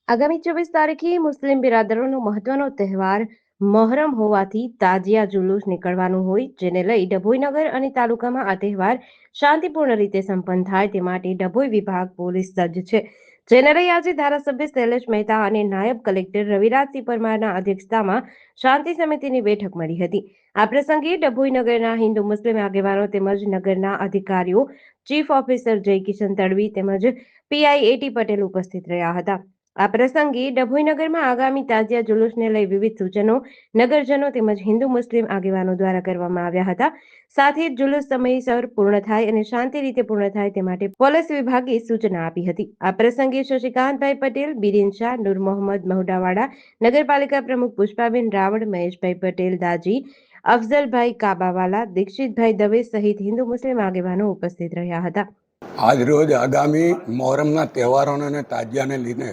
આગામી 24 તારીખે મુસ્લિમ બિરાદરોનો મહત્વનો તહેવાર મહોરમ હોવાથી તાજિયા જુલુસ નીકળવાનું હોય, જેને લઈ ડભોઈ નગર અને તાલુકામાં આ તહેવાર શાંતિપૂર્ણ રીતે સંપન્ન થાય તે માટે ડભોઈ વિભાગ પોલીસ સજ્જ છે. જેને લઈ આજે ધારાસભ્ય શૈલેષ મહેતા અને નાયબ કલેક્ટર રવિરાજસિંહ પરમારના અધ્યક્ષતામાં શાંતિ સમિતિની બેઠક મળી હતી. આ પ્રસંગે ડભોઈ નગરના હિન્દુ મુસ્લિમ આગેવાનો તેમજ નગરના અધિકારીઓ, ચીફ ઓફિસર જય કિશન તડવી તેમજ પીઆઈ એટી પટેલ ઉપસ્થિત રહ્યા હતા. આ પ્રસંગે ડભોઈ નગરમાં આગામી તાજિયા જુલુસને લઈ વિવિધ સૂચનો નગરજનો તેમજ હિન્દુ મુસ્લિમ આગેવાનો દ્વારા કરવામાં આવ્યા હતા. સાથે જ જુલુસ સમયસર પૂર્ણ થાય અને શાંતિ રીતે પૂર્ણ થાય તે માટે પોલીસ વિભાગે સૂચના આપી હતી. આ પ્રસંગે શશિકાંતભાઈ પટેલ, બિરેન શાહ, નૂર મોહમ્મદ મહુડાવાડા, નગરપાલિકા પ્રમુખ પુષ્પાબેન રાવળ, મહેશભાઈ પટેલ દાજી, અફઝલભાઈ કાબાવાલા, દીક્ષિતભાઈ દવે સહિત હિન્દુ મુસ્લિમ આગેવાનો ઉપસ્થિત રહ્યા હતા. આજ રોજ આગામી મહોરમના તહેવારોને અને તાજિયાને લઈને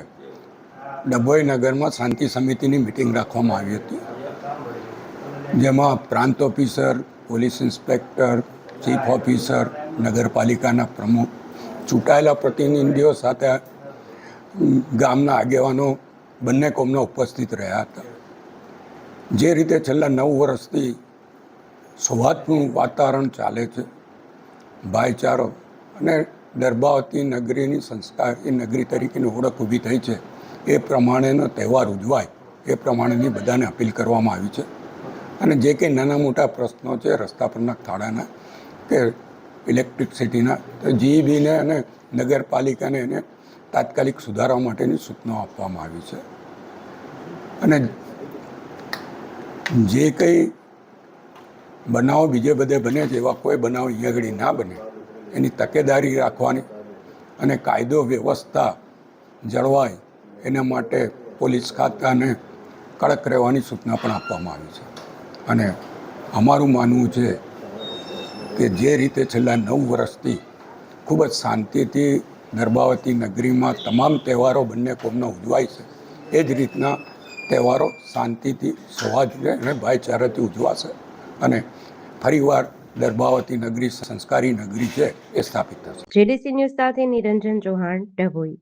ડભોઈ નગરમાં શાંતિ સમિતિની મિટિંગ રાખવામાં આવી હતી, જેમાં પ્રાંત officer, police inspector, chief officer, નગરપાલિકાના પ્રમુખ, ચૂંટાયેલા પ્રતિનિધિઓ સાથે ગામના આગેવાનો બંને કોમના ઉપસ્થિત રહ્યા હતા. જે રીતે છેલ્લા 9 વર્ષથી સૌહાર્દપૂર્ણ વાતાવરણ ચાલે છે, ભાઈચારો અને દર્બાવતી નગરીની સંસ્કારી નગરી તરીકેની ઓળખ ઊભી થઈ છે, એ પ્રમાણેનો તહેવાર ઉજવાય એ પ્રમાણેની બધાને અપીલ કરવામાં આવી છે. અને જે કંઈ નાના મોટા પ્રશ્નો છે રસ્તા પરના ખાડાના કે ઇલેક્ટ્રિસિટીના, તો જીઈબીને અને નગરપાલિકાને એને તાત્કાલિક સુધારવા માટેની સૂચનાઓ આપવામાં આવી છે. અને જે કંઈ બનાવો બીજે બધે બને છે એવા કોઈ બનાવ અહીંયા આગળ ના બને એની તકેદારી રાખવાની અને કાયદો વ્યવસ્થા જળવાય એના માટે પોલીસ ખાતાને કડક રહેવાની સૂચના પણ આપવામાં આવી છે. અને અમારું માનવું છે કે જે રીતે છેલ્લા 9 વર્ષથી ખૂબ જ શાંતિથી ગર્ભાવતી નગરીમાં તમામ તહેવારો બંને કોમના ઉજવાય છે, એ જ રીતના તહેવારો શાંતિથી, સૌહાર્દ અને ભાઈચારાથી ઉજવાશે અને ફરીવાર દર્ભાવતી નગરી સંસ્કારી નગરી છે એ સ્થાપિત થશે. જેડીસી ન્યૂઝ સાથે નિરંજન ચૌહાણ, ડભોઈ.